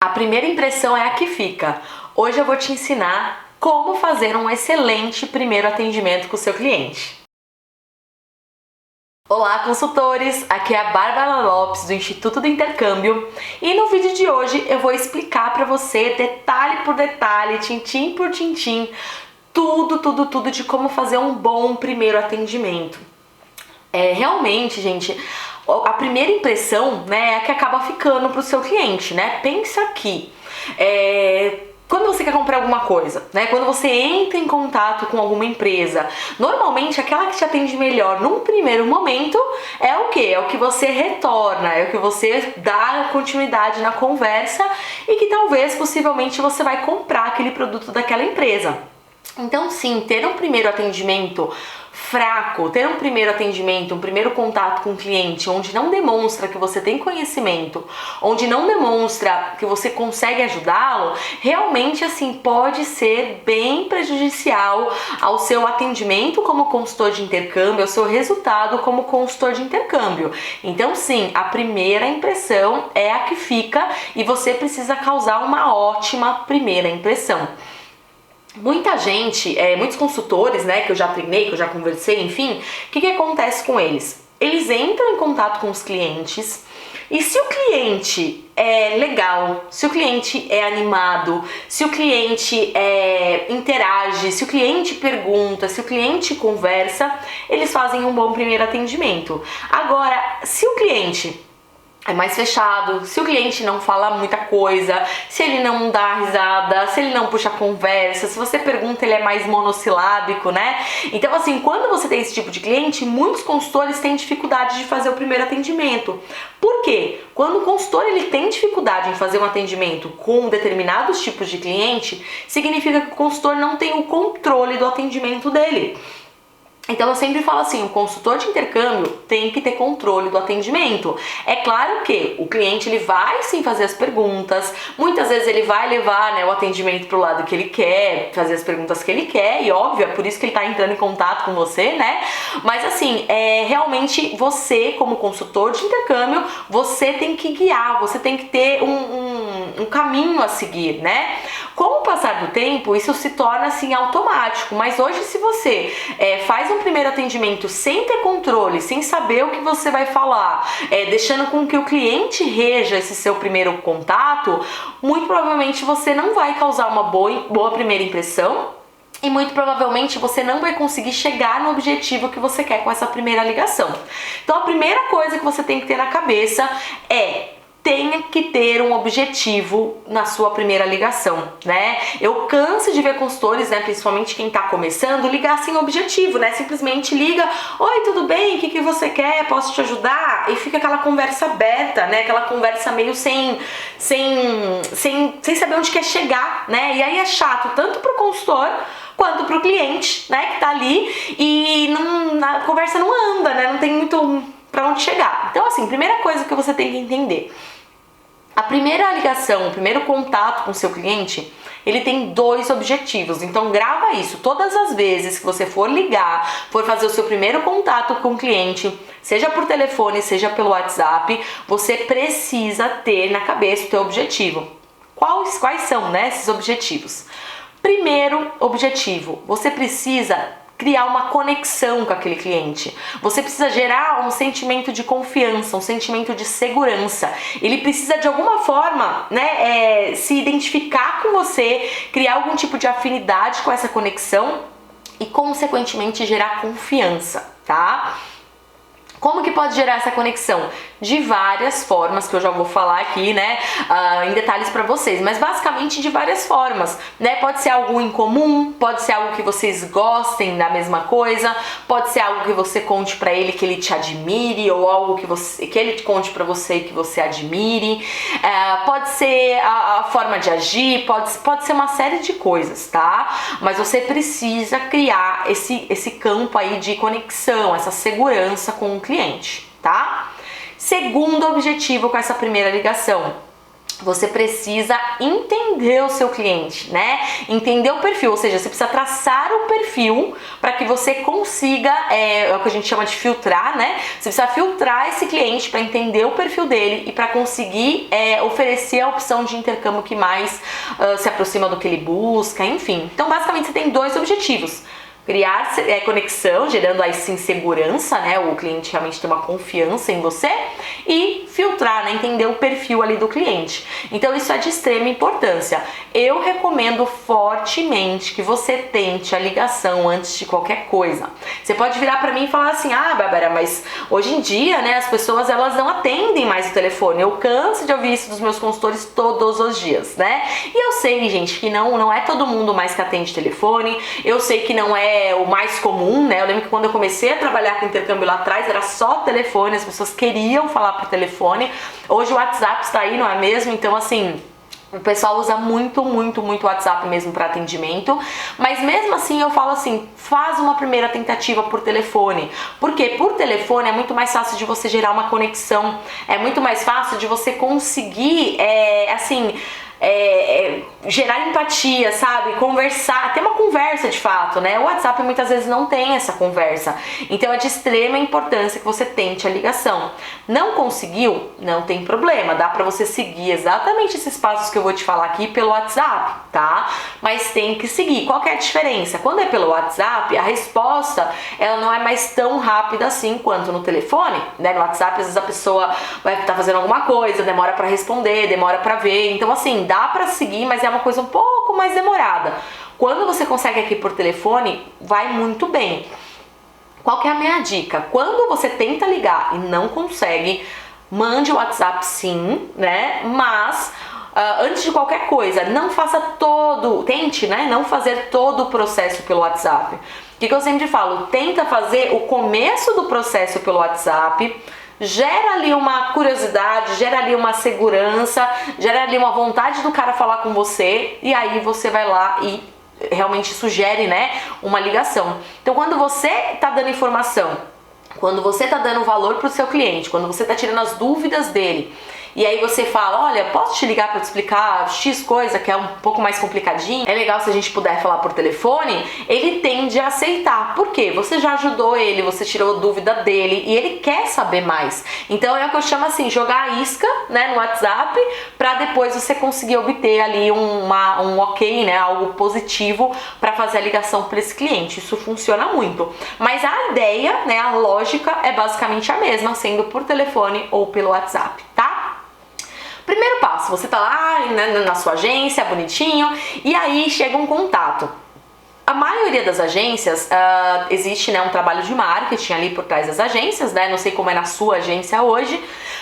A primeira impressão é a que fica. Hoje eu vou te ensinar como fazer um excelente primeiro atendimento com o seu cliente. Olá, consultores! Aqui é a Bárbara Lopes do Instituto do Intercâmbio e no vídeo de hoje eu vou explicar para você detalhe por detalhe, tintim por tintim, tudo de como fazer um bom primeiro atendimento. Realmente, gente, a primeira impressão, né, é a que acaba ficando pro seu cliente, né? Pensa aqui, quando você quer comprar alguma coisa, né? Quando você entra em contato com alguma empresa, normalmente aquela que te atende melhor num primeiro momento é o quê? É o que você retorna, é o que você dá continuidade na conversa e que talvez, possivelmente, você vai comprar aquele produto daquela empresa. Então, sim, ter um primeiro atendimento fraco, ter um primeiro atendimento, um primeiro contato com o cliente, onde não demonstra que você tem conhecimento, onde não demonstra que você consegue ajudá-lo, realmente assim pode ser bem prejudicial ao seu atendimento como consultor de intercâmbio, ao seu resultado como consultor de intercâmbio. Então, sim, a primeira impressão é a que fica e você precisa causar uma ótima primeira impressão. Muita gente, muitos consultores, né, que eu já treinei, que eu já conversei, enfim, o que acontece com eles? Eles entram em contato com os clientes e se o cliente é legal, se o cliente é animado, se o cliente interage, se o cliente pergunta, se o cliente conversa, eles fazem um bom primeiro atendimento. Agora, se o cliente é mais fechado, se o cliente não fala muita coisa, se ele não dá risada, se ele não puxa conversa, se você pergunta ele é mais monossilábico, né? Então assim, quando você tem esse tipo de cliente, muitos consultores têm dificuldade de fazer o primeiro atendimento. Por quê? Quando o consultor ele tem dificuldade em fazer um atendimento com determinados tipos de cliente, significa que o consultor não tem o controle do atendimento dele. Então eu sempre falo assim, o consultor de intercâmbio tem que ter controle do atendimento. É claro que o cliente ele vai sim fazer as perguntas, muitas vezes ele vai levar, né, o atendimento para o lado que ele quer, fazer as perguntas que ele quer, e óbvio, é por isso que ele está entrando em contato com você, né? Mas assim, realmente você como consultor de intercâmbio, você tem que guiar, você tem que ter um caminho a seguir, né? Com o passar do tempo, isso se torna assim automático, mas hoje se você faz um primeiro atendimento sem ter controle, sem saber o que você vai falar, deixando com que o cliente reja esse seu primeiro contato, muito provavelmente você não vai causar uma boa primeira impressão e muito provavelmente você não vai conseguir chegar no objetivo que você quer com essa primeira ligação. Então a primeira coisa que você tem que ter na cabeça tenha que ter um objetivo na sua primeira ligação, né? Eu canso de ver consultores, né, principalmente quem tá começando, ligar sem objetivo, né? Simplesmente liga, oi, tudo bem? O que você quer? Posso te ajudar? E fica aquela conversa aberta, né? Aquela conversa meio sem saber onde quer chegar, né? E aí é chato tanto pro consultor quanto pro cliente, né, que tá ali e a conversa não anda, né? Não tem muito pra onde chegar. Então, assim, primeira coisa que você tem que entender. A primeira ligação, o primeiro contato com o seu cliente, ele tem dois objetivos. Então grava isso. Todas as vezes que você for ligar, for fazer o seu primeiro contato com o cliente, seja por telefone, seja pelo WhatsApp, você precisa ter na cabeça o teu objetivo. Quais são, né, esses objetivos? Primeiro objetivo, você precisa criar uma conexão com aquele cliente. Você precisa gerar um sentimento de confiança, um sentimento de segurança. Ele precisa de alguma forma, né, se identificar com você, criar algum tipo de afinidade com essa conexão e, consequentemente, gerar confiança, tá? Como que pode gerar essa conexão? De várias formas, que eu já vou falar aqui, né, em detalhes para vocês, mas basicamente de várias formas, né? Pode ser algo em comum, pode ser algo que vocês gostem da mesma coisa, pode ser algo que você conte para ele que ele te admire, ou algo que ele conte para você e que você admire, pode ser a forma de agir, pode ser uma série de coisas, tá? Mas você precisa criar esse campo aí de conexão, essa segurança com o cliente, tá? Segundo objetivo com essa primeira ligação, você precisa entender o seu cliente, né? Entender o perfil, ou seja, você precisa traçar o perfil para que você consiga, é o que a gente chama de filtrar, né? Você precisa filtrar esse cliente para entender o perfil dele e para conseguir oferecer a opção de intercâmbio que mais se aproxima do que ele busca, enfim. Então, basicamente, você tem dois objetivos. Criar conexão, gerando aí sim segurança, né? O cliente realmente tem uma confiança em você e filtrar, né? Entender o perfil ali do cliente. Então isso é de extrema importância. Eu recomendo fortemente que você tente a ligação antes de qualquer coisa. Você pode virar pra mim e falar assim: ah, Bárbara, mas hoje em dia, né, as pessoas elas não atendem mais o telefone. Eu canso de ouvir isso dos meus consultores todos os dias, né? E eu sei, gente, que não é todo mundo mais que atende telefone. Eu sei que não é o mais comum, né? Eu lembro que quando eu comecei a trabalhar com intercâmbio lá atrás, era só telefone, as pessoas queriam falar por telefone. Hoje o WhatsApp está aí, não é mesmo? Então, assim, o pessoal usa muito o WhatsApp mesmo para atendimento, mas mesmo assim eu falo assim, faz uma primeira tentativa por telefone, porque por telefone é muito mais fácil de você gerar uma conexão, é muito mais fácil de você conseguir, gerar empatia, sabe? Conversar, ter uma conversa de fato, né? O WhatsApp muitas vezes não tem essa conversa, então é de extrema importância que você tente a ligação. Não conseguiu? Não tem problema, dá pra você seguir exatamente esses passos que eu vou te falar aqui pelo WhatsApp, tá? Mas tem que seguir. Qual que é a diferença? Quando é pelo WhatsApp, a resposta ela não é mais tão rápida assim quanto no telefone, né? No WhatsApp às vezes a pessoa vai estar fazendo alguma coisa, demora pra responder, demora pra ver, então assim, dá pra seguir, mas é uma coisa um pouco mais demorada. Quando você consegue aqui por telefone, vai muito bem. Qual que é a minha dica? Quando você tenta ligar e não consegue, mande o WhatsApp sim, né? Mas antes de qualquer coisa, não faça tente, né? Não fazer todo o processo pelo WhatsApp. O que eu sempre falo? Tenta fazer o começo do processo pelo WhatsApp. Gera ali uma curiosidade, gera ali uma segurança, gera ali uma vontade do cara falar com você, e aí você vai lá e realmente sugere, né, uma ligação. Então quando você tá dando informação, quando você tá dando valor pro seu cliente, quando você tá tirando as dúvidas dele, e aí você fala, olha, posso te ligar para te explicar X coisa que é um pouco mais complicadinho? É legal se a gente puder falar por telefone. Ele tende a aceitar. Por quê? Você já ajudou ele, você tirou a dúvida dele e ele quer saber mais. Então é o que eu chamo assim, jogar a isca, né, no WhatsApp, para depois você conseguir obter ali um ok, né, algo positivo para fazer a ligação para esse cliente. Isso funciona muito. Mas a ideia, né, a lógica é basicamente a mesma, sendo por telefone ou pelo WhatsApp, tá? Primeiro passo, você tá lá, né, na sua agência, bonitinho, e aí chega um contato. A maioria das agências, existe, né, um trabalho de marketing ali por trás das agências, né? Não sei como é na sua agência hoje,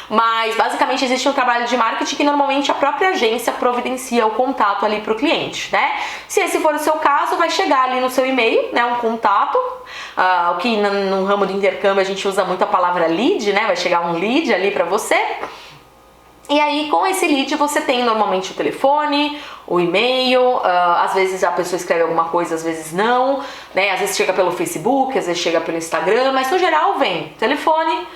mas basicamente existe um trabalho de marketing que normalmente a própria agência providencia o contato ali pro cliente, né? Se esse for o seu caso, vai chegar ali no seu e-mail, né, um contato, o que no ramo de intercâmbio a gente usa muito a palavra lead, né? Vai chegar um lead ali pra você. E aí, com esse lead, você tem normalmente o telefone, o e-mail, às vezes a pessoa escreve alguma coisa, às vezes não, né? Às vezes chega pelo Facebook, às vezes chega pelo Instagram, mas no geral vem telefone,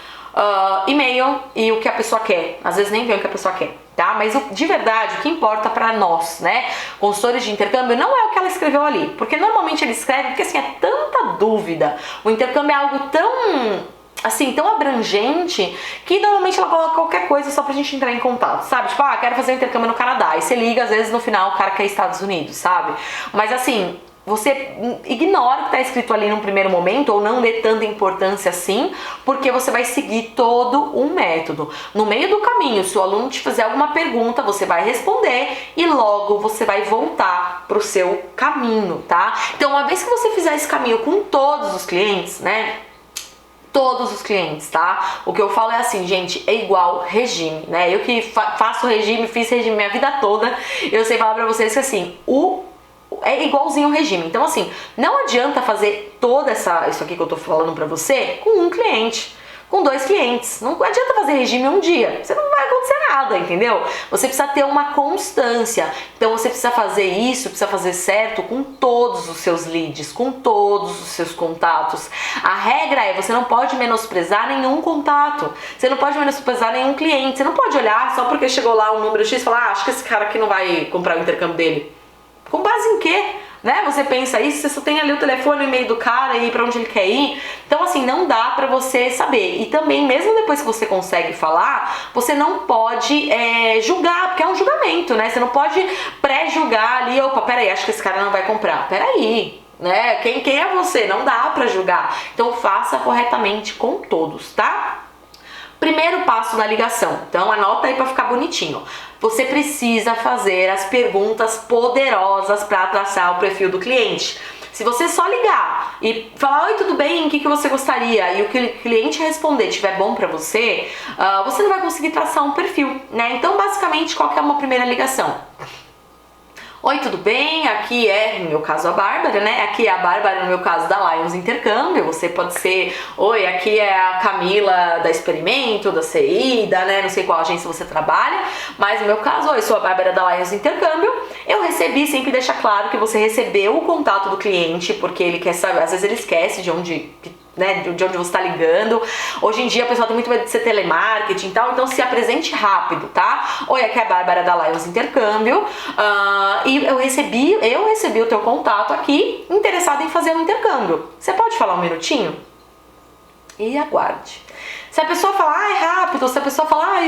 e-mail e o que a pessoa quer. Às vezes nem vem o que a pessoa quer, tá? Mas de verdade, o que importa pra nós, né, consultores de intercâmbio, não é o que ela escreveu ali, porque normalmente ele escreve porque assim, é tanta dúvida. O intercâmbio é algo tão abrangente, que normalmente ela coloca qualquer coisa só pra gente entrar em contato, sabe? Tipo, quero fazer um intercâmbio no Canadá, e você liga, às vezes no final o cara quer Estados Unidos, sabe? Mas assim, você ignora o que tá escrito ali num primeiro momento, ou não dê tanta importância assim, porque você vai seguir todo um método. No meio do caminho, se o aluno te fizer alguma pergunta, você vai responder e logo você vai voltar pro seu caminho, tá? Então, uma vez que você fizer esse caminho com todos os clientes, né? Todos os clientes, tá? O que eu falo é assim, gente, é igual regime, né? Eu que faço regime, fiz regime minha vida toda, eu sei falar pra vocês que assim, é igualzinho o regime. Então assim, não adianta fazer toda isso aqui que eu tô falando pra você com um cliente. com 2 clientes. Não adianta fazer regime um dia, você não vai acontecer nada, entendeu? Você precisa ter uma constância. Então você precisa fazer isso, precisa fazer certo com todos os seus leads, com todos os seus contatos. A regra é, você não pode menosprezar nenhum contato, você não pode menosprezar nenhum cliente, você não pode olhar só porque chegou lá um número X e falar, acho que esse cara aqui não vai comprar o intercâmbio dele. Com base em quê? Né? Você pensa isso, você só tem ali o telefone, o e-mail do cara e pra onde ele quer ir. Então assim, não dá pra você saber. E também, mesmo depois que você consegue falar, você não pode julgar, porque é um julgamento, né? Você não pode pré-julgar ali, opa, peraí, acho que esse cara não vai comprar. Peraí, né? Quem é você? Não dá pra julgar. Então faça corretamente com todos, tá? Primeiro passo da ligação, então anota aí para ficar bonitinho. Você precisa fazer as perguntas poderosas para traçar o perfil do cliente. Se você só ligar e falar, oi, tudo bem, o que você gostaria? E o cliente responder estiver bom para você, você não vai conseguir traçar um perfil, né? Então, basicamente, qual que é uma primeira ligação? Oi, tudo bem? Aqui é, no meu caso, a Bárbara, né? Aqui é a Bárbara, no meu caso, da Lions Intercâmbio. Você pode ser, oi, aqui é a Camila da Experimento, da CI, né? Não sei qual agência você trabalha, mas no meu caso, oi, eu sou a Bárbara da Lions Intercâmbio. Eu recebi, sempre deixa claro que você recebeu o contato do cliente, porque ele quer saber, às vezes ele esquece de onde... né, de onde você está ligando. Hoje em dia o pessoal tem muito medo de ser telemarketing e tal, então se apresente rápido, tá? Oi, aqui é a Bárbara da Lions Intercâmbio e eu recebi o teu contato aqui, interessado em fazer um intercâmbio. Você pode falar um minutinho? E aguarde. Se a pessoa falar, é rápido, se a pessoa falar,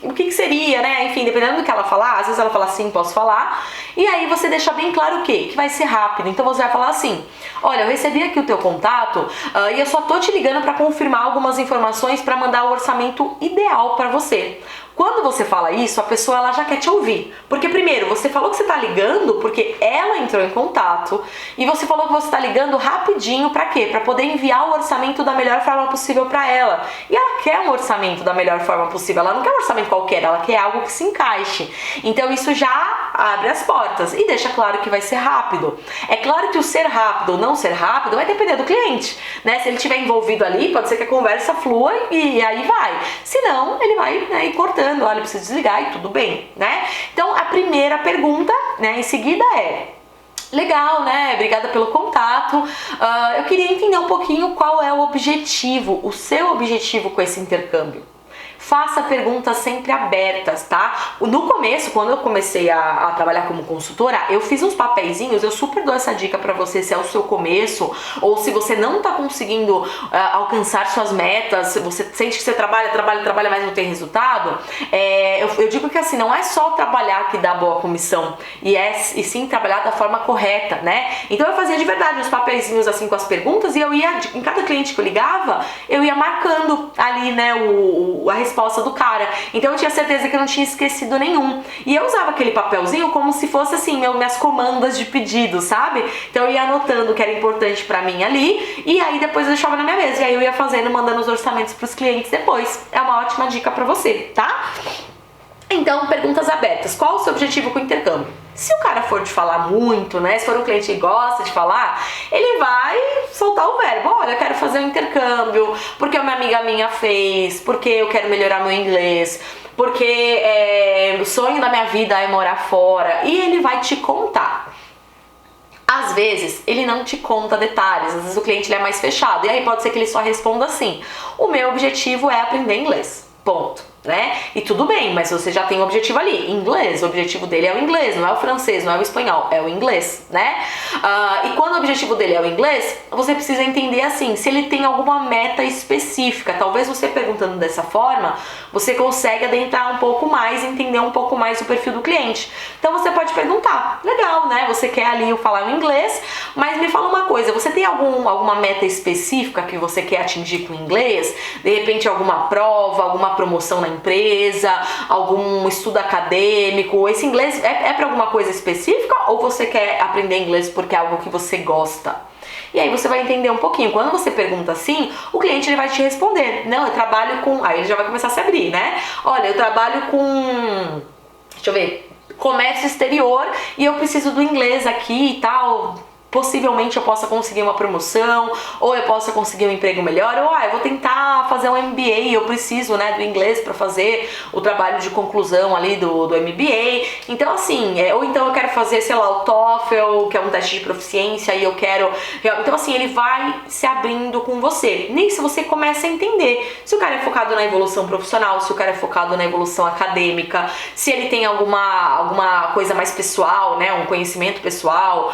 o que seria, né? Enfim, dependendo do que ela falar, às vezes ela fala sim, posso falar. E aí você deixa bem claro o quê? Que vai ser rápido. Então você vai falar assim, olha, eu recebi aqui o teu contato e eu só tô te ligando para confirmar algumas informações para mandar o orçamento ideal para você. Quando você fala isso, a pessoa ela já quer te ouvir. Porque primeiro, você falou que você tá ligando porque ela entrou em contato e você falou que você tá ligando rapidinho para quê? Para poder enviar o orçamento da melhor forma possível para ela. E ela quer um orçamento da melhor forma possível. Ela não quer um orçamento qualquer, ela quer algo que se encaixe. Então isso já abre as portas e deixa claro que vai ser rápido. É claro que o ser rápido ou não ser rápido vai depender do cliente, né? Se ele estiver envolvido ali, pode ser que a conversa flua e aí vai. Se não, ele vai, né, ir cortando. Olha, precisa desligar e tudo bem, né? Então a primeira pergunta, né, em seguida é: legal, né? Obrigada pelo contato. Eu queria entender um pouquinho qual é o objetivo, o seu objetivo com esse intercâmbio. Faça perguntas sempre abertas, tá? No começo, quando eu comecei a trabalhar como consultora, eu fiz uns papeizinhos, eu super dou essa dica pra você se é o seu começo, ou se você não tá conseguindo alcançar suas metas, você sente que você trabalha, mas não tem resultado, eu digo que assim, não é só trabalhar que dá boa comissão, e sim trabalhar da forma correta, né? Então eu fazia de verdade uns papeizinhos assim com as perguntas, e eu ia, em cada cliente que eu ligava, eu ia marcando ali, né, a resposta do cara. Então eu tinha certeza que eu não tinha esquecido nenhum. E eu usava aquele papelzinho como se fosse assim, minhas comandas de pedido, sabe? Então eu ia anotando o que era importante pra mim ali, e aí depois eu deixava na minha mesa. E aí eu ia fazendo, mandando os orçamentos pros clientes depois. É uma ótima dica pra você, tá? Então, perguntas abertas. Qual o seu objetivo com o intercâmbio? Se o cara for te falar muito, né? Se for um cliente que gosta de falar, ele vai soltar o verbo. Olha, eu quero fazer um intercâmbio, porque uma amiga minha fez, porque eu quero melhorar meu inglês, porque o sonho da minha vida é morar fora. E ele vai te contar. Às vezes, ele não te conta detalhes, às vezes o cliente ele é mais fechado. E aí pode ser que ele só responda assim: o meu objetivo é aprender inglês. Ponto. Né? E tudo bem, mas você já tem um objetivo ali, inglês, o objetivo dele é o inglês, não é o francês, não é o espanhol, é o inglês, né? E quando o objetivo dele é o inglês, você precisa entender assim, se ele tem alguma meta específica. Talvez você perguntando dessa forma, você consegue adentrar um pouco mais, entender um pouco mais o perfil do cliente. Então você pode perguntar, legal, né? Você quer ali falar o inglês, mas me fala uma coisa, você tem alguma meta específica que você quer atingir com o inglês? De repente alguma prova, alguma promoção na empresa, algum estudo acadêmico? Esse inglês é para alguma coisa específica ou você quer aprender inglês porque é algo que você gosta? E aí você vai entender um pouquinho. Quando você pergunta assim, o cliente ele vai te responder: não, eu trabalho com... Aí ele já vai começar a se abrir, né? Olha, eu trabalho com... Deixa eu ver... comércio exterior e eu preciso do inglês aqui e tal. possivelmente eu possa conseguir uma promoção, ou eu possa conseguir um emprego melhor, ou eu vou tentar fazer um MBA, eu preciso, né, do inglês para fazer o trabalho de conclusão ali do MBA. Então assim, ou então eu quero fazer, sei lá, o TOEFL, que é um teste de proficiência, e eu quero... Então assim, ele vai se abrindo com você. Nisso você começa a entender se o cara é focado na evolução profissional, se o cara é focado na evolução acadêmica, se ele tem alguma coisa mais pessoal, né, um conhecimento pessoal,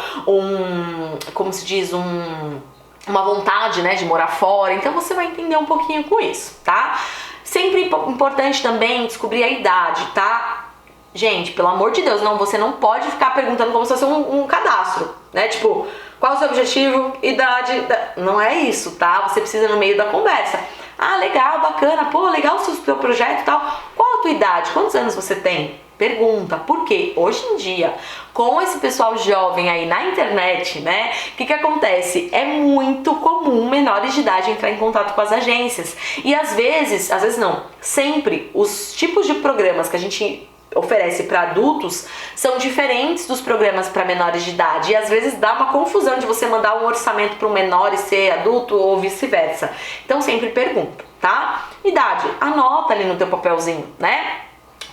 como se diz, uma vontade, né, de morar fora. Então você vai entender um pouquinho com isso, tá? Sempre importante também descobrir a idade, tá? Gente, pelo amor de Deus, você não pode ficar perguntando como se fosse um cadastro, né? Tipo, qual é o seu objetivo, idade... Não é isso, tá? Você precisa no meio da conversa. Ah, legal, bacana, pô, legal o seu projeto e tal. Qual a tua idade? Quantos anos você tem? Pergunta, porque hoje em dia, com esse pessoal jovem aí na internet, né, o que acontece? É muito comum menores de idade entrar em contato com as agências. E às vezes não, sempre, os tipos de programas que a gente oferece para adultos são diferentes dos programas para menores de idade, e às vezes dá uma confusão de você mandar um orçamento para um menor e ser adulto ou vice-versa. Então sempre pergunta, tá? Idade, anota ali no teu papelzinho, né?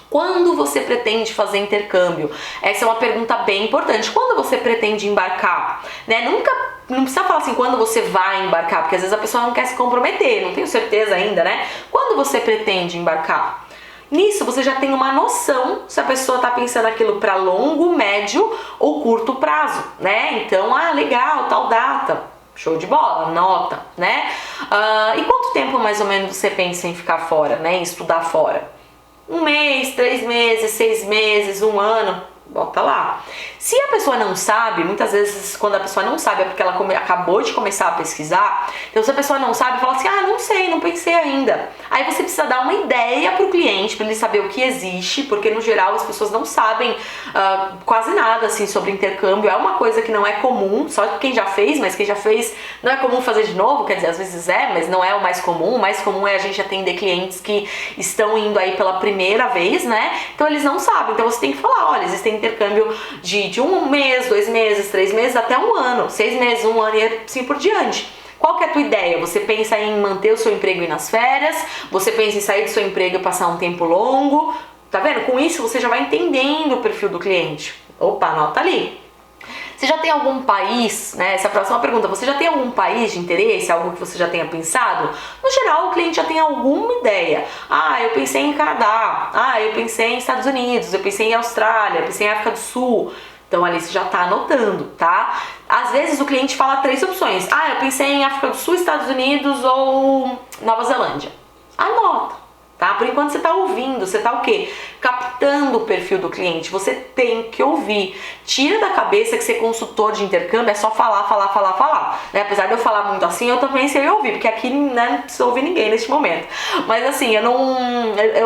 Quando você pretende fazer intercâmbio? Essa é uma pergunta bem importante. Quando você pretende embarcar? Né? Não precisa falar assim, quando você vai embarcar, porque às vezes a pessoa não quer se comprometer, não tenho certeza ainda, né? Quando você pretende embarcar? Nisso você já tem uma noção se a pessoa está pensando aquilo para longo, médio ou curto prazo, né? Então, legal, tal data, show de bola, anota, né? E quanto tempo mais ou menos você pensa em ficar fora, né? Em estudar fora? 1 mês, 3 meses, 6 meses, 1 ano, bota lá. Se a pessoa não sabe, muitas vezes quando a pessoa não sabe é porque ela acabou de começar a pesquisar. Então se a pessoa não sabe, fala assim, não sei, não pensei ainda. Aí você precisa dar uma ideia pro cliente, para ele saber o que existe, porque no geral as pessoas não sabem quase nada assim sobre intercâmbio. É uma coisa que não é comum, só quem já fez, mas quem já fez não é comum fazer de novo, quer dizer, às vezes mas não é o mais comum. O mais comum é a gente atender clientes que estão indo aí pela primeira vez, né? Então eles não sabem, então você tem que falar, olha, existe intercâmbio de 1 mês, 2 meses, 3 meses, até 1 ano, 6 meses, 1 ano e assim por diante. Qual que é a tua ideia? Você pensa em manter o seu emprego e ir nas férias? Você pensa em sair do seu emprego e passar um tempo longo? Tá vendo? Com isso você já vai entendendo o perfil do cliente. Opa, anota ali. Você já tem algum país, né? Essa é a próxima pergunta. Você já tem algum país de interesse? Algo que você já tenha pensado? No geral, o cliente já tem alguma ideia. Eu pensei em Canadá. Eu pensei em Estados Unidos. Eu pensei em Austrália. Eu pensei em África do Sul. Então ali você já tá anotando, tá? Às vezes o cliente fala 3 opções. Eu pensei em África do Sul, Estados Unidos ou Nova Zelândia. Anota. Tá? Por enquanto você tá ouvindo, você tá o quê? Captando o perfil do cliente. Você tem que ouvir. Tira da cabeça que ser consultor de intercâmbio é só falar, né? Apesar de eu falar muito assim, eu também sei ouvir, porque aqui, né, não precisa ouvir ninguém neste momento. Mas assim,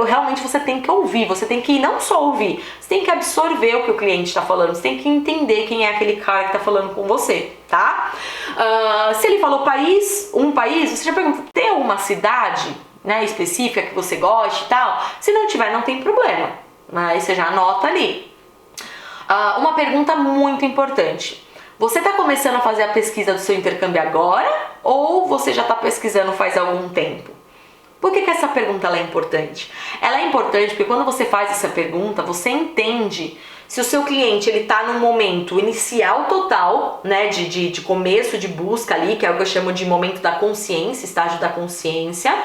realmente você tem que ouvir, você tem que não só ouvir, você tem que absorver o que o cliente tá falando, você tem que entender quem é aquele cara que tá falando com você, tá? Se ele falou um país, você já pergunta, tem alguma cidade, né, específica que você goste e tal? Se não tiver, não tem problema, aí você já anota ali. Uma pergunta muito importante: você está começando a fazer a pesquisa do seu intercâmbio agora ou você já está pesquisando faz algum tempo? Por que essa pergunta ela é importante? Ela é importante porque quando você faz essa pergunta, você entende se o seu cliente ele está num momento inicial total, né, de começo de busca ali, que é o que eu chamo de momento da consciência, estágio da consciência.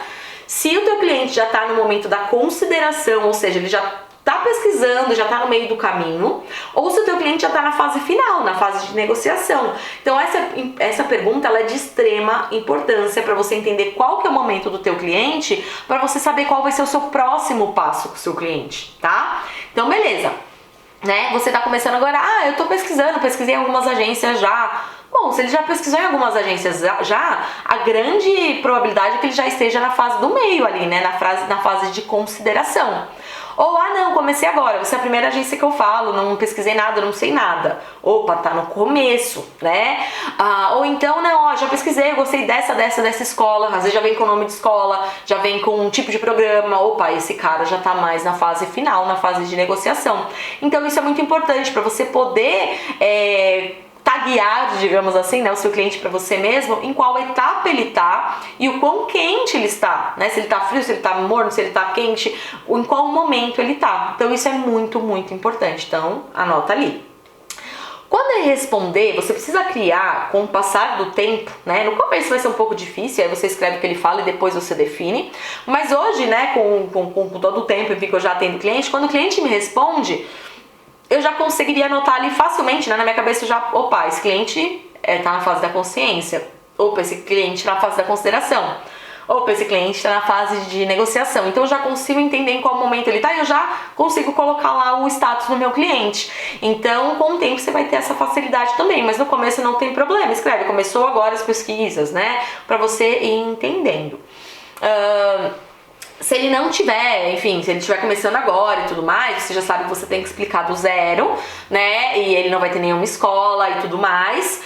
Se o teu cliente já está no momento da consideração, ou seja, ele já está pesquisando, já está no meio do caminho, ou se o teu cliente já está na fase final, na fase de negociação. Então essa pergunta ela é de extrema importância para você entender qual que é o momento do teu cliente, para você saber qual vai ser o seu próximo passo com o seu cliente, tá? Então beleza, né? Você está começando agora, eu estou pesquisei em algumas agências já. Bom, se ele já pesquisou em algumas agências já, a grande probabilidade é que ele já esteja na fase do meio ali, né? Na fase de consideração. Ou, não, comecei agora, você é a primeira agência que eu falo, não pesquisei nada, não sei nada. Opa, tá no começo, né? Ou então, não, já pesquisei, eu gostei dessa escola, às vezes já vem com o nome de escola, já vem com um tipo de programa. Opa, esse cara já tá mais na fase final, na fase de negociação. Então isso é muito importante para você poder taguear, digamos assim, né, o seu cliente para você mesmo, em qual etapa ele tá e o quão quente ele está, né? Se ele tá frio, se ele tá morno, se ele tá quente, em qual momento ele tá. Então isso é muito, muito importante. Então, anota ali. Quando ele responder, você precisa criar, com o passar do tempo, né? No começo vai ser um pouco difícil, aí você escreve o que ele fala e depois você define. Mas hoje, né, com todo o tempo que eu já atendo cliente, quando o cliente me responde, eu já conseguiria anotar ali facilmente, né? Na minha cabeça já, opa, esse cliente tá na fase da consciência. Opa, esse cliente tá na fase da consideração. Opa, esse cliente está na fase de negociação. Então eu já consigo entender em qual momento ele está e eu já consigo colocar lá o status no meu cliente. Então, com o tempo você vai ter essa facilidade também, mas no começo não tem problema. Escreve, começou agora as pesquisas, né? Para você ir entendendo. Se ele não tiver, enfim, se ele estiver começando agora e tudo mais, você já sabe que você tem que explicar do zero, né? E ele não vai ter nenhuma escola e tudo mais.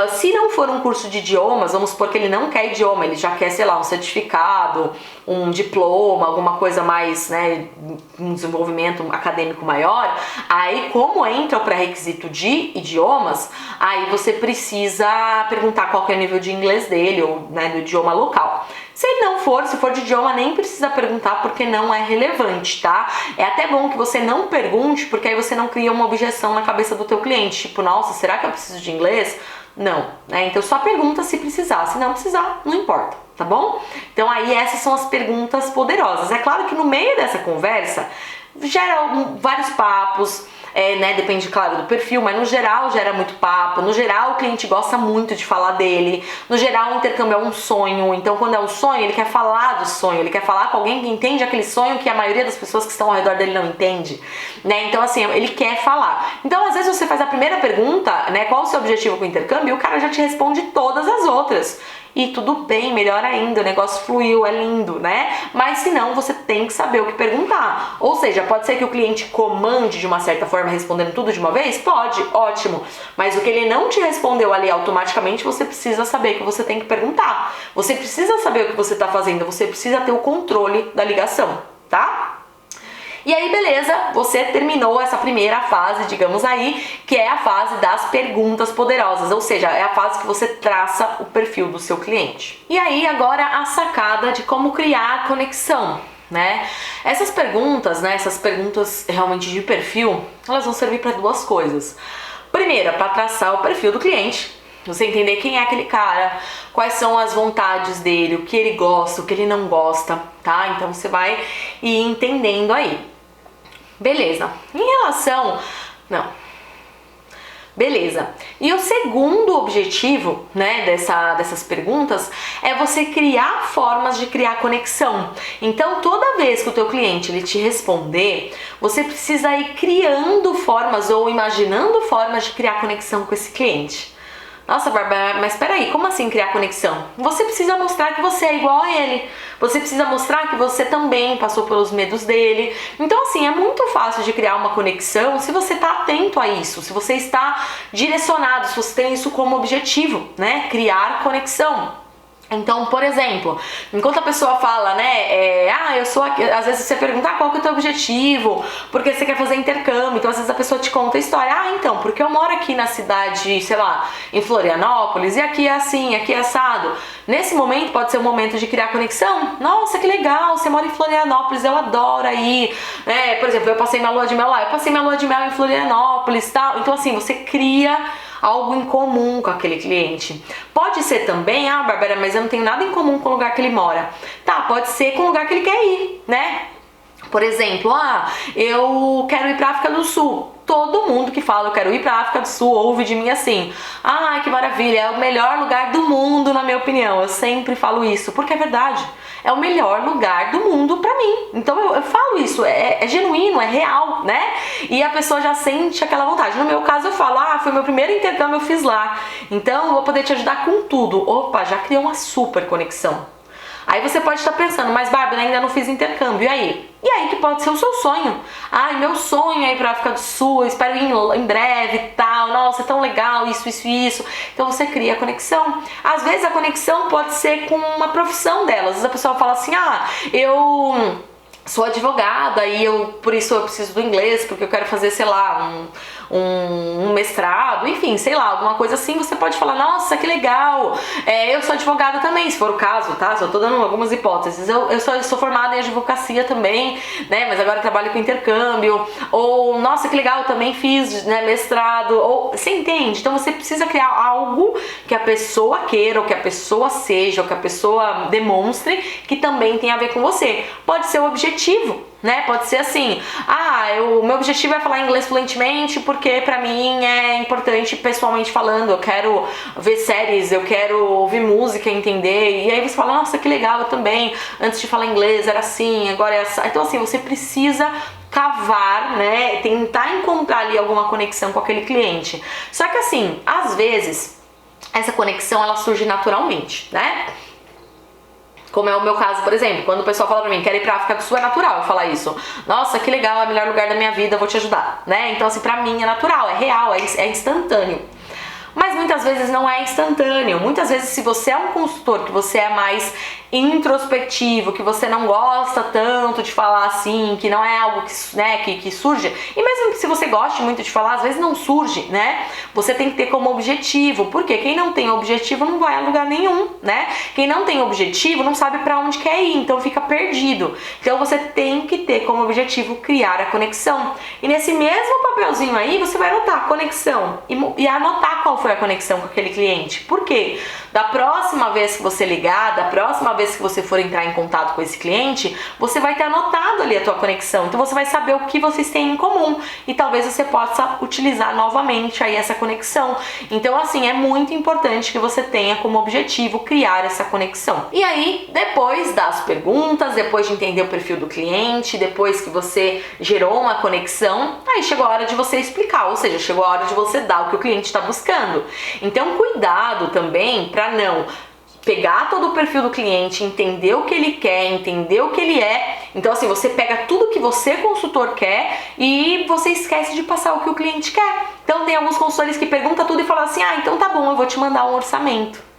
Se não for um curso de idiomas, vamos supor que ele não quer idioma, ele já quer, sei lá, um certificado, um diploma, alguma coisa mais, né, um desenvolvimento acadêmico maior. Aí, como entra o pré-requisito de idiomas, aí você precisa perguntar qual que é o nível de inglês dele, ou, né, do idioma local. Se ele não for, se for de idioma, nem precisa perguntar porque não é relevante, tá? É até bom que você não pergunte, porque aí você não cria uma objeção na cabeça do teu cliente, tipo, nossa, será que eu preciso de inglês? Não, né? Então só pergunta se precisar, se não precisar, não importa, tá bom? Então aí essas são as perguntas poderosas. É claro que no meio dessa conversa gera vários papos, né, depende, claro, do perfil, mas no geral gera muito papo, no geral o cliente gosta muito de falar dele, no geral o intercâmbio é um sonho, então quando é um sonho ele quer falar do sonho, ele quer falar com alguém que entende aquele sonho que a maioria das pessoas que estão ao redor dele não entende, né, então assim, ele quer falar. Então às vezes você faz a primeira pergunta, né, qual o seu objetivo com o intercâmbio, e o cara já te responde todas as outras. E tudo bem, melhor ainda, o negócio fluiu, é lindo, né? Mas se não, você tem que saber o que perguntar. Ou seja, pode ser que o cliente comande de uma certa forma, respondendo tudo de uma vez? Pode, ótimo. Mas o que ele não te respondeu ali automaticamente, você precisa saber que você tem que perguntar. Você precisa saber o que você está fazendo, você precisa ter o controle da ligação, tá? E aí, beleza, você terminou essa primeira fase, digamos aí, que é a fase das perguntas poderosas, ou seja, é a fase que você traça o perfil do seu cliente. E aí, agora a sacada de como criar conexão, né? Essas perguntas, né, essas perguntas realmente de perfil, elas vão servir para duas coisas. Primeira, para traçar o perfil do cliente. Você entender quem é aquele cara, quais são as vontades dele, o que ele gosta, o que ele não gosta, tá? Então você vai ir entendendo aí. Beleza. Em relação... Não. Beleza. E o segundo objetivo, né, dessas perguntas é você criar formas de criar conexão. Então, toda vez que o teu cliente ele te responder, você precisa ir criando formas ou imaginando formas de criar conexão com esse cliente. Nossa, Bárbara, mas peraí, como assim criar conexão? Você precisa mostrar que você é igual a ele. Você precisa mostrar que você também passou pelos medos dele. Então, assim, é muito fácil de criar uma conexão se você está atento a isso, se você está direcionado, se você tem isso como objetivo, né? Criar conexão. Então, por exemplo, enquanto a pessoa fala, né, eu sou aqui, às vezes você pergunta qual que é o teu objetivo, porque você quer fazer intercâmbio, então às vezes a pessoa te conta a história, então, porque eu moro aqui na cidade, sei lá, em Florianópolis, e aqui é assim, aqui é assado. Nesse momento pode ser um momento de criar conexão. Nossa, que legal, você mora em Florianópolis, eu adoro aí, né, por exemplo, eu passei minha lua de mel lá, eu passei minha lua de mel em Florianópolis, tal. Então assim, você cria algo em comum com aquele cliente. Pode ser também, Bárbara, mas eu não tenho nada em comum com o lugar que ele mora. Tá, pode ser com o lugar que ele quer ir, né? Por exemplo, eu quero ir pra África do Sul. Todo mundo que fala eu quero ir pra África do Sul ouve de mim assim, que maravilha, é o melhor lugar do mundo, na minha opinião. Eu sempre falo isso, porque é verdade. É o melhor lugar do mundo pra mim. Então eu falo isso, é genuíno, é real, né? E a pessoa já sente aquela vontade. No meu caso eu falo, foi meu primeiro intercâmbio, eu fiz lá. Então eu vou poder te ajudar com tudo. Opa, já criou uma super conexão. Aí você pode estar pensando, mas Bárbara, ainda não fiz intercâmbio, e aí? E aí que pode ser o seu sonho. Meu sonho é ir pra África do Sul, eu espero ir em breve e tal, nossa, é tão legal, isso. Então você cria a conexão. Às vezes a conexão pode ser com uma profissão dela. Às vezes a pessoa fala assim, eu sou advogada e por isso eu preciso do inglês, porque eu quero fazer, sei lá, um mestrado, enfim, sei lá, alguma coisa assim, você pode falar, nossa, que legal, eu sou advogada também, se for o caso, tá? Só tô dando algumas hipóteses. Eu sou formada em advocacia também, né? Mas agora eu trabalho com intercâmbio. Ou, nossa, que legal, também fiz, né, mestrado. Ou, você entende? Então você precisa criar algo que a pessoa queira, ou que a pessoa seja, ou que a pessoa demonstre que também tem a ver com você. Pode ser o objetivo, né? Pode ser assim, o meu objetivo é falar inglês fluentemente porque pra mim é importante pessoalmente falando, eu quero ver séries, eu quero ouvir música, entender, e aí você fala, nossa, que legal, eu também, antes de falar inglês era assim, agora é assim. Então assim, você precisa cavar, né, tentar encontrar ali alguma conexão com aquele cliente. Só que assim, às vezes, essa conexão ela surge naturalmente, né? Como é o meu caso, por exemplo, quando o pessoal fala pra mim, quero ir pra África do Sul, é natural eu falar isso. Nossa, que legal, é o melhor lugar da minha vida, eu vou te ajudar, né? Então assim, pra mim é natural, é real, é instantâneo. Mas muitas vezes não é instantâneo. Muitas vezes, se você é um consultor, que você é mais introspectivo, que você não gosta tanto de falar assim, que não é algo que, né, que surge, e mesmo que se você goste muito de falar, às vezes não surge, né? Você tem que ter como objetivo, porque quem não tem objetivo não vai a lugar nenhum, né? Quem não tem objetivo não sabe pra onde quer ir, então fica perdido. Então você tem que ter como objetivo criar a conexão. E nesse mesmo papelzinho aí, você vai anotar a conexão e anotar qual foi a conexão com aquele cliente. Por quê? Da próxima vez que você ligar, da próxima vez que você for entrar em contato com esse cliente, você vai ter anotado ali a tua conexão. Então você vai saber o que vocês têm em comum e talvez você possa utilizar novamente aí essa conexão. Então assim, é muito importante que você tenha como objetivo criar essa conexão. E aí, depois das perguntas, depois de entender o perfil do cliente, depois que você gerou uma conexão, aí chegou a hora de você explicar, ou seja, chegou a hora de você dar o que o cliente está buscando. Então cuidado também para não pegar todo o perfil do cliente, entender o que ele quer, entender o que ele é. Então assim, você pega tudo que você, consultor, quer e você esquece de passar o que o cliente quer. Então tem alguns consultores que perguntam tudo e falam assim, então tá bom, eu vou te mandar um orçamento.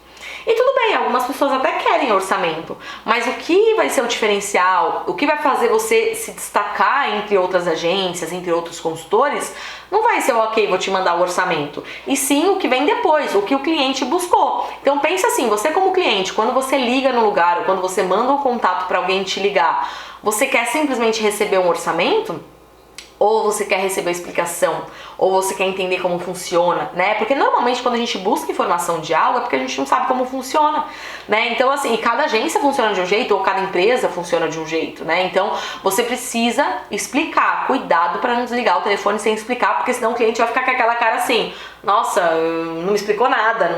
E tudo bem, algumas pessoas até querem orçamento, mas o que vai ser o diferencial, o que vai fazer você se destacar entre outras agências, entre outros consultores, não vai ser ok, vou te mandar o orçamento, e sim o que vem depois, o que o cliente buscou. Então pensa assim, você como cliente, quando você liga no lugar, ou quando você manda um contato para alguém te ligar, você quer simplesmente receber um orçamento? Ou você quer receber a explicação, ou você quer entender como funciona, né? Porque normalmente quando a gente busca informação de algo é porque a gente não sabe como funciona, né? Então assim, cada agência funciona de um jeito, ou cada empresa funciona de um jeito, né? Então você precisa explicar, cuidado para não desligar o telefone sem explicar, porque senão o cliente vai ficar com aquela cara assim, nossa, não me explicou nada,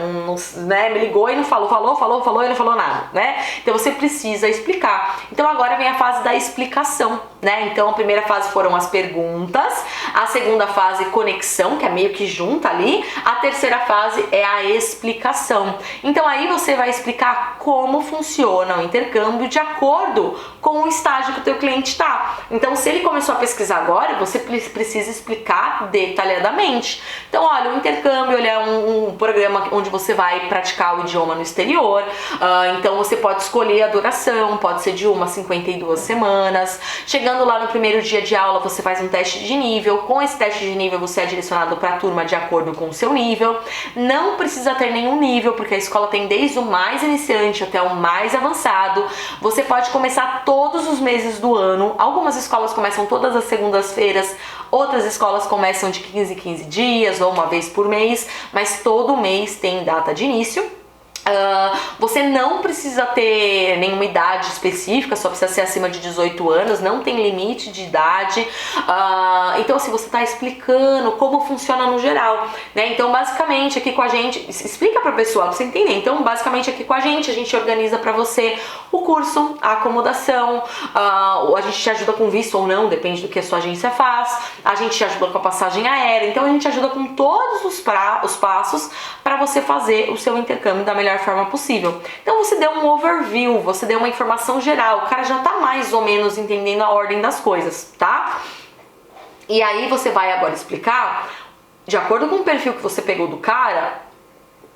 né? Me ligou e não falou e não falou nada, né? Então você precisa explicar. Então agora vem a fase da explicação, né? Então a primeira fase foram as perguntas, a segunda fase conexão, que é meio que junta ali, a terceira fase é a explicação. Então aí você vai explicar como funciona o intercâmbio de acordo com o estágio que o teu cliente está. Então se ele começou a pesquisar agora, você precisa explicar detalhadamente. Então olha, o intercâmbio ele é um programa onde você vai praticar o idioma no exterior, então você pode escolher a duração, pode ser de 1 a 52 semanas. Chegando lá no primeiro dia de aula, você faz um teste de nível. Com esse teste de nível você é direcionado para a turma de acordo com o seu nível. Não precisa ter nenhum nível, porque a escola tem desde o mais iniciante até o mais avançado. Você pode começar todos os meses do ano. Algumas escolas começam todas as segundas-feiras, outras escolas começam de 15 em 15 dias ou uma vez por mês, mas todo mês tem data de início. Você não precisa ter nenhuma idade específica, só precisa ser acima de 18 anos, não tem limite de idade. Então assim, você está explicando como funciona no geral, né? Então basicamente aqui com a gente, explica para o pessoal, pra você entender. Então basicamente aqui com a gente organiza para você o curso, a acomodação, a gente te ajuda com visto ou não, depende do que a sua agência faz, a gente te ajuda com a passagem aérea, então a gente ajuda com todos os passos para você fazer o seu intercâmbio da melhor forma possível. Então você deu um overview, você deu uma informação geral, o cara já tá mais ou menos entendendo a ordem das coisas, tá? E aí você vai agora explicar, de acordo com o perfil que você pegou do cara,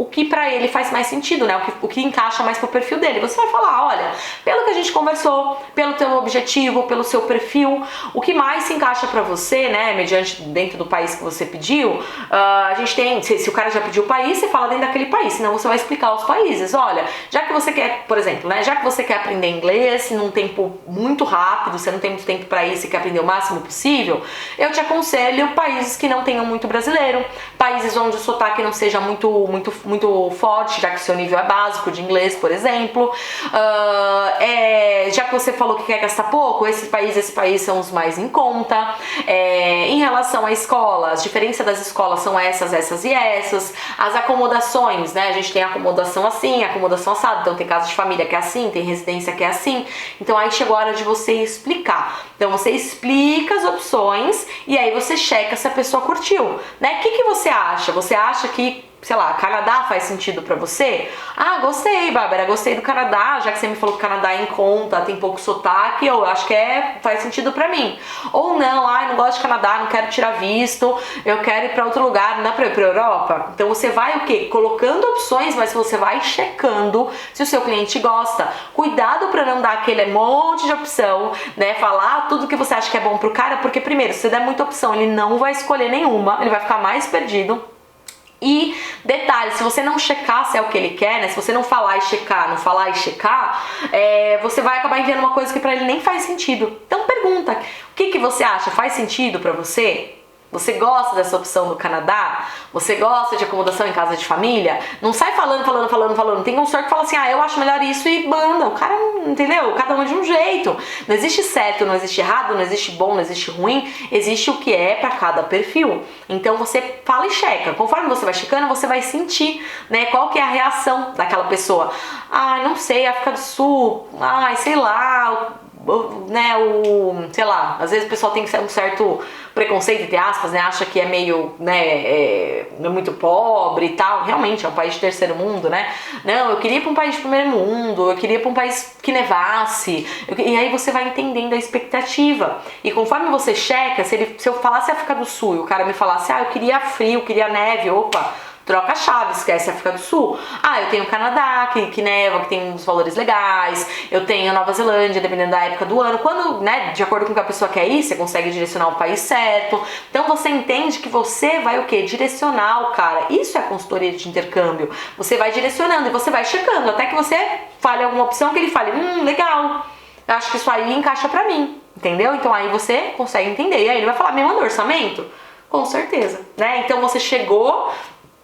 o que pra ele faz mais sentido, né? O que encaixa mais pro perfil dele. Você vai falar, olha, pelo que a gente conversou, pelo teu objetivo, pelo seu perfil, o que mais se encaixa pra você, né? Mediante dentro do país que você pediu, a gente tem, se o cara já pediu o país, você fala dentro daquele país, senão você vai explicar os países. Olha, já que você quer, por exemplo, né? Já que você quer aprender inglês num tempo muito rápido, você não tem muito tempo pra isso e quer aprender o máximo possível, eu te aconselho países que não tenham muito brasileiro, países onde o sotaque não seja muito forte, já que o seu nível é básico de inglês, por exemplo. Já que você falou que quer gastar pouco, esses países são os mais em conta. Em relação à escola, as diferenças das escolas são essas e essas. As acomodações, né? A gente tem acomodação assim, acomodação assada, então tem casa de família que é assim, tem residência que é assim. Então aí chegou a hora de você explicar. Então você explica as opções e aí você checa se a pessoa curtiu, né? O que você acha? Você acha que, sei lá, Canadá faz sentido pra você? Ah, gostei, Bárbara, gostei do Canadá, já que você me falou que o Canadá é em conta, tem pouco sotaque, eu acho que faz sentido pra mim. Ou não, não gosto de Canadá, não quero tirar visto, eu quero ir pra outro lugar, não dá pra ir pra Europa? Então você vai o quê? Colocando opções, mas você vai checando se o seu cliente gosta. Cuidado pra não dar aquele monte de opção, né? Falar tudo que você acha que é bom pro cara, porque primeiro, se você der muita opção, ele não vai escolher nenhuma, ele vai ficar mais perdido. E detalhe, se você não checar se é o que ele quer, né? Se você não falar e checar, você vai acabar enviando uma coisa que pra ele nem faz sentido. Então pergunta, o que você acha? Faz sentido pra você? Você gosta dessa opção do Canadá? Você gosta de acomodação em casa de família? Não sai falando. Tem consultor que fala assim, eu acho melhor isso e manda. O cara, entendeu? Cada um é de um jeito. Não existe certo, não existe errado, não existe bom, não existe ruim. Existe o que é pra cada perfil. Então você fala e checa. Conforme você vai checando, você vai sentir, né, qual que é a reação daquela pessoa. Não sei, África do Sul, sei lá, né, sei lá, às vezes o pessoal tem um certo preconceito, entre aspas, né, acha que é meio, né, é muito pobre e tal. Realmente é um país de terceiro mundo, né? Não, eu queria ir para um país de primeiro mundo, eu queria ir para um país que nevasse. E aí você vai entendendo a expectativa. E conforme você checa, se eu falasse África do Sul e o cara me falasse, eu queria frio, queria neve, opa, troca a chave, esquece a África do Sul. Eu tenho o Canadá, que neva, que tem uns valores legais. Eu tenho Nova Zelândia, dependendo da época do ano. Quando, né, de acordo com o que a pessoa quer ir, você consegue direcionar o país certo. Então você entende que você vai o quê? Direcionar o cara. Isso é consultoria de intercâmbio. Você vai direcionando e você vai checando, até que você fale alguma opção que ele fale, legal, eu acho que isso aí encaixa pra mim, entendeu? Então aí você consegue entender. E aí ele vai falar, me manda orçamento? Com certeza, né? Então você chegou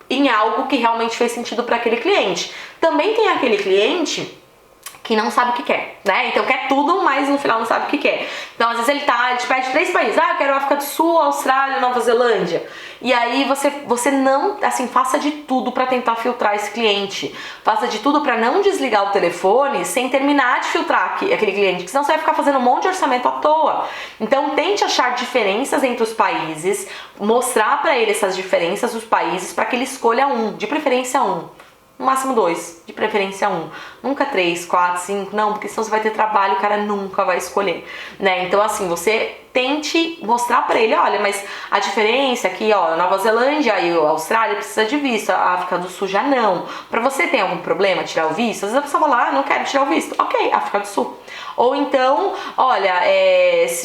em algo que realmente fez sentido para aquele cliente. Também tem aquele cliente que não sabe o que quer, né? Então quer tudo, mas no final não sabe o que quer. Então às vezes ele te pede 3 países. Eu quero África do Sul, Austrália, Nova Zelândia. E aí você não, assim, faça de tudo para tentar filtrar esse cliente. Faça de tudo para não desligar o telefone sem terminar de filtrar aquele cliente, porque senão você vai ficar fazendo um monte de orçamento à toa. Então tente achar diferenças entre os países, mostrar para ele essas diferenças dos países para que ele escolha de preferência um. No máximo 2, de preferência 1. Nunca 3, 4, 5, não, porque senão você vai ter trabalho e o cara nunca vai escolher, né? Então assim, você tente mostrar pra ele, olha, mas a diferença aqui, Nova Zelândia e a Austrália precisa de visto, a África do Sul já não. Pra você tem algum problema tirar o visto? Às vezes a pessoa fala, não quero tirar o visto. Ok, África do Sul. Ou então, olha,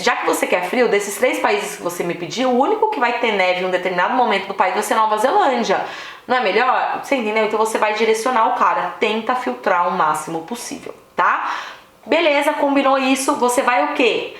já que você quer frio, desses 3 países que você me pediu, o único que vai ter neve em um determinado momento do país vai ser Nova Zelândia. Não é melhor? Você entendeu? Então você vai direcionar o cara, tenta filtrar o máximo possível, tá? Beleza, combinou isso, você vai o quê?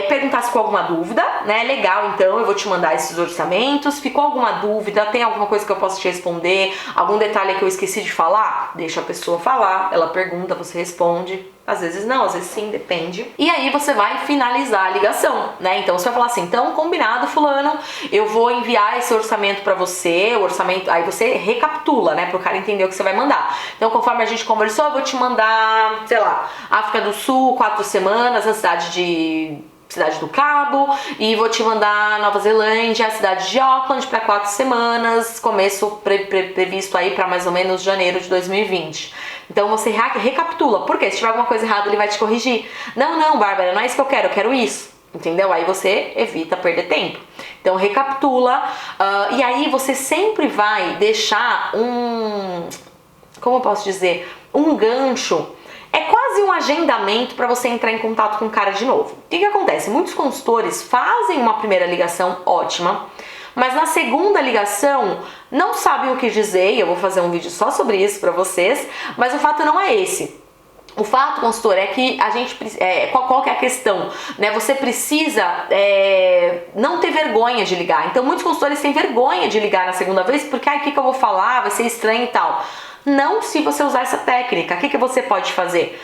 Perguntar se ficou alguma dúvida, né? Legal, então eu vou te mandar esses orçamentos. Ficou alguma dúvida? Tem alguma coisa que eu possa te responder? Algum detalhe que eu esqueci de falar? Deixa a pessoa falar, ela pergunta, você responde. Às vezes não, às vezes sim, depende. E aí você vai finalizar a ligação, né? Então você vai falar assim, então combinado, fulano, eu vou enviar esse orçamento pra você, o orçamento, aí você recapitula, né? Pro cara entender o que você vai mandar. Então conforme a gente conversou, eu vou te mandar, sei lá, África do Sul, 4 semanas, na Cidade do Cabo, e vou te mandar Nova Zelândia, a cidade de Auckland para 4 semanas, começo previsto aí para mais ou menos janeiro de 2020. Então você recapitula, porque se tiver alguma coisa errada ele vai te corrigir. Não, Bárbara, não é isso que eu quero isso. entendeu? Aí você evita perder tempo. Então recapitula, e aí você sempre vai deixar como eu posso dizer, um gancho. É quase um agendamento para você entrar em contato com o cara de novo. O que acontece? Muitos consultores fazem uma primeira ligação ótima, mas na segunda ligação não sabem o que dizer, e eu vou fazer um vídeo só sobre isso para vocês, mas o fato não é esse. O fato, consultor, é que a gente, qual que é a questão, né? Você precisa não ter vergonha de ligar. Então muitos consultores têm vergonha de ligar na segunda vez, porque o que eu vou falar, vai ser estranho e tal. Não, se você usar essa técnica. O que você pode fazer?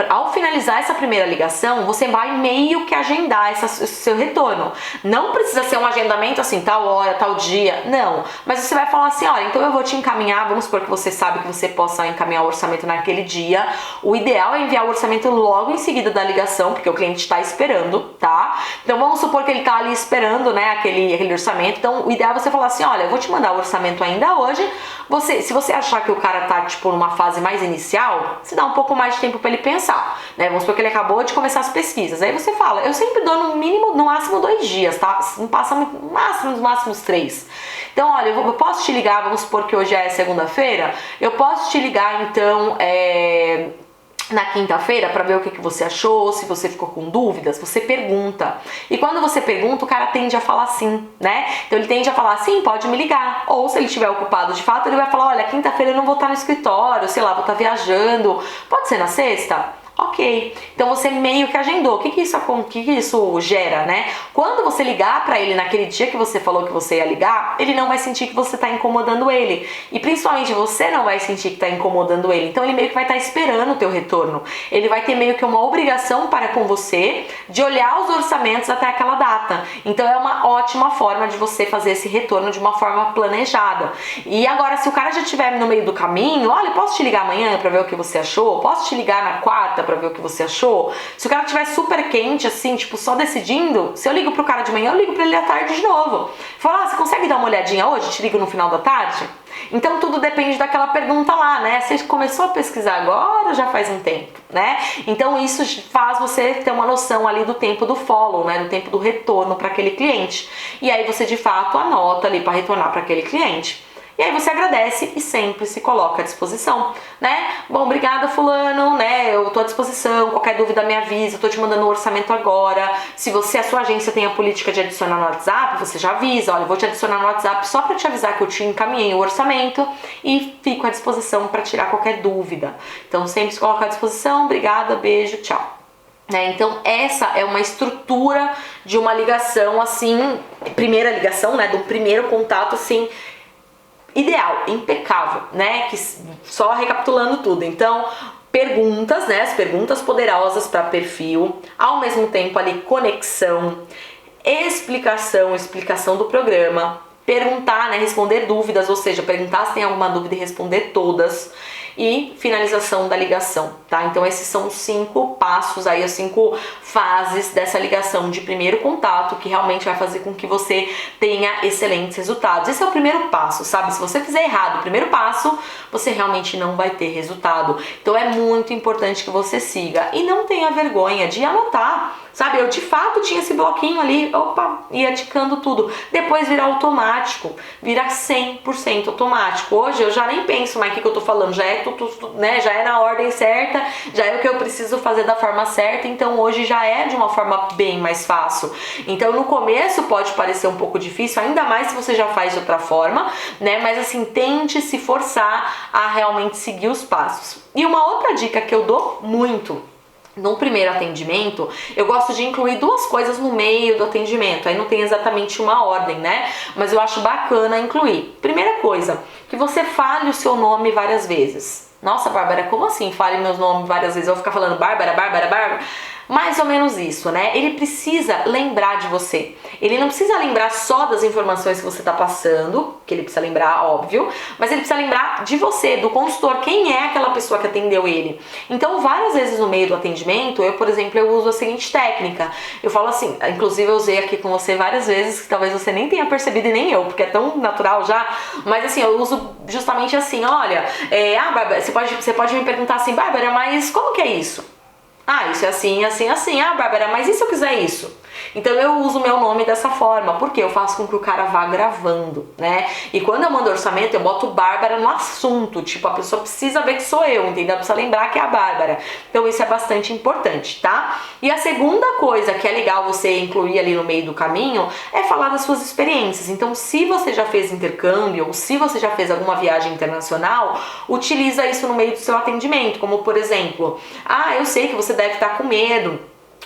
Ao finalizar essa primeira ligação, você vai meio que agendar seu retorno. Não precisa ser um agendamento assim, tal hora, tal dia, não. Mas você vai falar assim, olha, então eu vou te encaminhar, vamos supor que você sabe que você possa encaminhar o orçamento naquele dia. O ideal é enviar o orçamento logo em seguida da ligação, porque o cliente está esperando, tá? Então vamos supor que ele está ali esperando, né, aquele orçamento. Então o ideal é você falar assim, olha, eu vou te mandar o orçamento ainda hoje. Se você achar que o cara tá, tipo, numa fase mais inicial, você dá um pouco mais de tempo para ele pensar. Né? Vamos supor que ele acabou de começar as pesquisas. Aí você fala, eu sempre dou no máximo 2 dias, tá? Não passa no máximo 3. Então, olha, eu posso te ligar, vamos supor que hoje é segunda-feira, eu posso te ligar então na quinta-feira para ver o que você achou, se você ficou com dúvidas, você pergunta. E quando você pergunta, o cara tende a falar sim, né? Então ele tende a falar sim, pode me ligar. Ou se ele estiver ocupado de fato, ele vai falar, olha, quinta-feira eu não vou estar no escritório, sei lá, vou estar viajando. Pode ser na sexta? Ok, então você meio que agendou. O que isso gera, né? Quando você ligar pra ele naquele dia que você falou que você ia ligar, ele não vai sentir que você tá incomodando ele. E principalmente você não vai sentir que tá incomodando ele. Então ele meio que vai estar esperando o teu retorno. Ele vai ter meio que uma obrigação para com você de olhar os orçamentos até aquela data. Então é uma ótima forma de você fazer esse retorno de uma forma planejada. E agora, se o cara já estiver no meio do caminho, olha, posso te ligar amanhã pra ver o que você achou? Posso te ligar na quarta pra ver o que você achou? Se o cara estiver super quente, assim, tipo, só decidindo, se eu ligo pro cara de manhã, eu ligo pra ele à tarde de novo. Fala, você consegue dar uma olhadinha hoje? Te ligo no final da tarde? Então tudo depende daquela pergunta lá, né? Você começou a pesquisar agora ou já faz um tempo, né? Então isso faz você ter uma noção ali do tempo do follow, né? Do tempo do retorno para aquele cliente. E aí você de fato anota ali para retornar para aquele cliente. E aí você agradece e sempre se coloca à disposição, né? Bom, obrigada fulano, né? Eu tô à disposição, qualquer dúvida me avisa, eu tô te mandando o orçamento agora. Se a sua agência tem a política de adicionar no WhatsApp, você já avisa, olha, eu vou te adicionar no WhatsApp só pra te avisar que eu te encaminhei o orçamento e fico à disposição para tirar qualquer dúvida. Então sempre se coloca à disposição, obrigada, beijo, tchau. Então essa é uma estrutura de uma ligação assim, primeira ligação, né? Do primeiro contato assim, ideal, impecável, né? Que só recapitulando tudo. Então, perguntas, né? As perguntas poderosas para perfil, ao mesmo tempo ali conexão, explicação do programa, perguntar, né? Responder dúvidas, ou seja, perguntar se tem alguma dúvida e responder todas. E finalização da ligação, tá? Então esses são os 5 passos aí, as 5 fases dessa ligação de primeiro contato que realmente vai fazer com que você tenha excelentes resultados. Esse é o primeiro passo, sabe? Se você fizer errado o primeiro passo, você realmente não vai ter resultado. Então é muito importante que você siga e não tenha vergonha de anotar, sabe? Eu de fato tinha esse bloquinho ali, opa, ia ticando tudo. Depois vira automático, vira 100% automático. Hoje eu já nem penso mais o que eu tô falando, já é tudo, né? Já é na ordem certa, já é o que eu preciso fazer da forma certa, então hoje já é de uma forma bem mais fácil. Então no começo pode parecer um pouco difícil, ainda mais se você já faz de outra forma, né? Mas assim, tente se forçar a realmente seguir os passos. E uma outra dica que eu dou muito no primeiro atendimento, eu gosto de incluir 2 coisas no meio do atendimento. Aí não tem exatamente uma ordem, né? Mas eu acho bacana incluir. Primeira coisa, que você fale o seu nome várias vezes. Nossa, Bárbara, como assim fale meu nome várias vezes? Eu vou ficar falando Bárbara, Bárbara, Bárbara? Mais ou menos isso, né? Ele precisa lembrar de você. Ele não precisa lembrar só das informações que você está passando, que ele precisa lembrar, óbvio, mas ele precisa lembrar de você, do consultor, quem é aquela pessoa que atendeu ele. Então, várias vezes no meio do atendimento, eu, por exemplo, eu uso a seguinte técnica. Eu falo assim, inclusive eu usei aqui com você várias vezes, que talvez você nem tenha percebido e nem eu, porque é tão natural já, mas assim, eu uso justamente assim, olha, Bárbara, você pode me perguntar assim, Bárbara, mas como que é isso? Ah, isso é assim, assim, assim. Ah, Bárbara, mas e se eu quiser isso? Então eu uso o meu nome dessa forma, porque eu faço com que o cara vá gravando, né? E quando eu mando orçamento, eu boto Bárbara no assunto, tipo, a pessoa precisa ver que sou eu, entendeu? Precisa lembrar que é a Bárbara. Então isso é bastante importante, tá? E a segunda coisa que é legal você incluir ali no meio do caminho é falar das suas experiências. Então, se você já fez intercâmbio ou se você já fez alguma viagem internacional, utiliza isso no meio do seu atendimento, como por exemplo, eu sei que você deve estar com medo,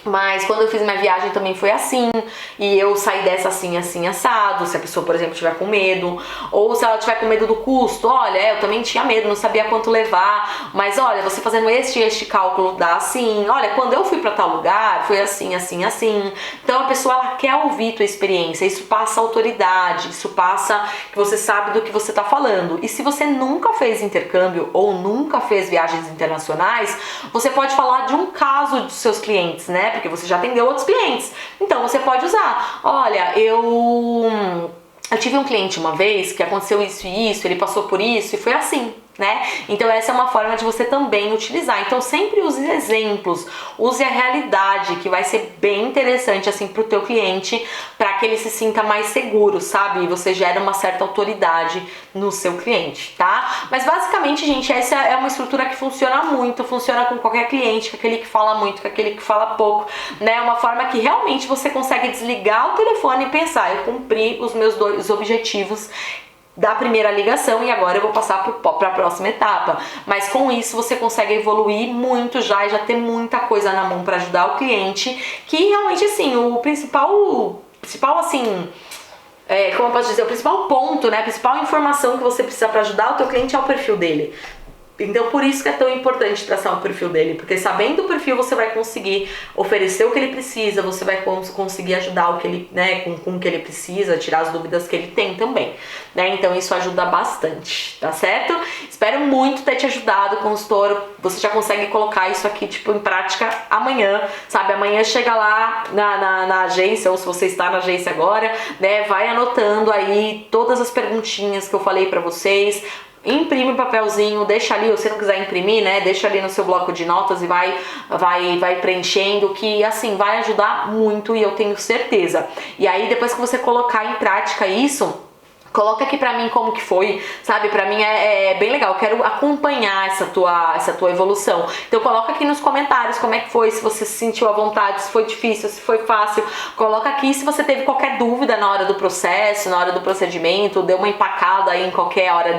mas quando eu fiz minha viagem também foi assim, e eu saí dessa assim, assim, assado. Se a pessoa, por exemplo, tiver com medo, ou se ela tiver com medo do custo, olha, eu também tinha medo, não sabia quanto levar, mas olha, você fazendo este cálculo dá assim, olha, quando eu fui pra tal lugar, foi assim, assim, assim. Então a pessoa, ela quer ouvir tua experiência, isso passa autoridade, isso passa que você sabe do que você tá falando. E se você nunca fez intercâmbio ou nunca fez viagens internacionais, você pode falar de um caso dos seus clientes, né? Porque você já atendeu outros clientes. Então você pode usar. Olha, eu tive um cliente uma vez que aconteceu isso e isso, ele passou por isso e foi assim, né? Então essa é uma forma de você também utilizar. Então sempre use exemplos, use a realidade, que vai ser bem interessante assim pro teu cliente, para que ele se sinta mais seguro, sabe? E você gera uma certa autoridade no seu cliente, tá? Mas basicamente, gente, essa é uma estrutura que funciona muito, funciona com qualquer cliente, com aquele que fala muito, com aquele que fala pouco, né? Uma forma que realmente você consegue desligar o telefone e pensar, eu cumpri os meus dois objetivos da primeira ligação e agora eu vou passar para a próxima etapa. Mas com isso você consegue evoluir muito já e já ter muita coisa na mão para ajudar o cliente, que realmente assim, o principal assim, como eu posso dizer, o principal ponto, né, a principal informação que você precisa para ajudar o teu cliente é o perfil dele. Então por isso que é tão importante traçar o perfil dele, porque sabendo o perfil você vai conseguir oferecer o que ele precisa, você vai conseguir ajudar o que ele, né, com o que ele precisa, tirar as dúvidas que ele tem também, né? Então isso ajuda bastante, tá certo? Espero muito ter te ajudado, consultor. Você já consegue colocar isso aqui tipo em prática amanhã, sabe? Amanhã chega lá na agência, ou se você está na agência agora, né, vai anotando aí todas as perguntinhas que eu falei pra vocês. Imprime o papelzinho, deixa ali, ou se não quiser imprimir, né, deixa ali no seu bloco de notas e vai preenchendo, que assim vai ajudar muito e eu tenho certeza. E aí depois que você colocar em prática isso, coloca aqui pra mim como que foi, sabe? Pra mim é bem legal, eu quero acompanhar essa tua evolução. Então coloca aqui nos comentários como é que foi, se você se sentiu à vontade, se foi difícil, se foi fácil. Coloca aqui se você teve qualquer dúvida na hora do processo, na hora do procedimento, deu uma empacada aí em qualquer hora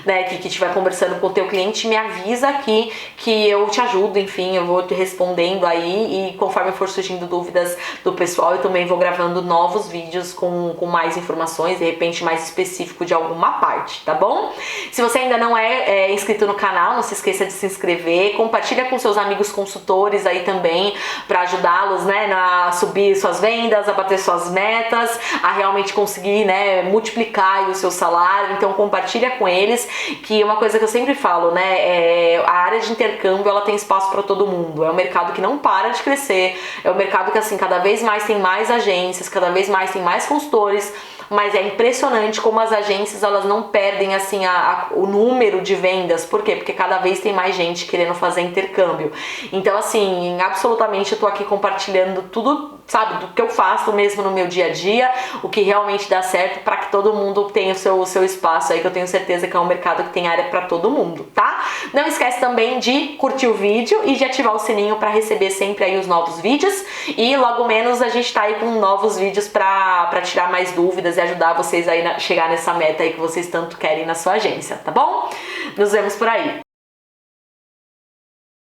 né, que estiver conversando com o teu cliente, me avisa aqui que eu te ajudo, enfim, eu vou te respondendo aí e conforme for surgindo dúvidas do pessoal, eu também vou gravando novos vídeos com mais informações, de repente mais específico de alguma parte, tá bom? Se você ainda não é inscrito no canal, não se esqueça de se inscrever, compartilha com seus amigos consultores aí também, para ajudá-los, né, a subir suas vendas, a bater suas metas, a realmente conseguir, né, multiplicar o seu salário. Então compartilha com eles, que uma coisa que eu sempre falo, né, a área de intercâmbio, ela tem espaço para todo mundo, é um mercado que não para de crescer, é um mercado que assim, cada vez mais tem mais agências, cada vez mais tem mais consultores, mas é impressionante como as agências, elas não perdem assim o número de vendas. Por quê? Porque cada vez tem mais gente querendo fazer intercâmbio. Então assim, absolutamente eu tô aqui compartilhando tudo, sabe, do que eu faço mesmo no meu dia a dia, o que realmente dá certo, para que todo mundo tenha o seu espaço aí, que eu tenho certeza que é um mercado que tem área para todo mundo, tá? Não esquece também de curtir o vídeo e de ativar o sininho para receber sempre aí os novos vídeos, e logo menos a gente tá aí com novos vídeos para tirar mais dúvidas e ajudar vocês aí a chegar nessa meta aí que vocês tanto querem na sua agência, tá bom? Nos vemos por aí.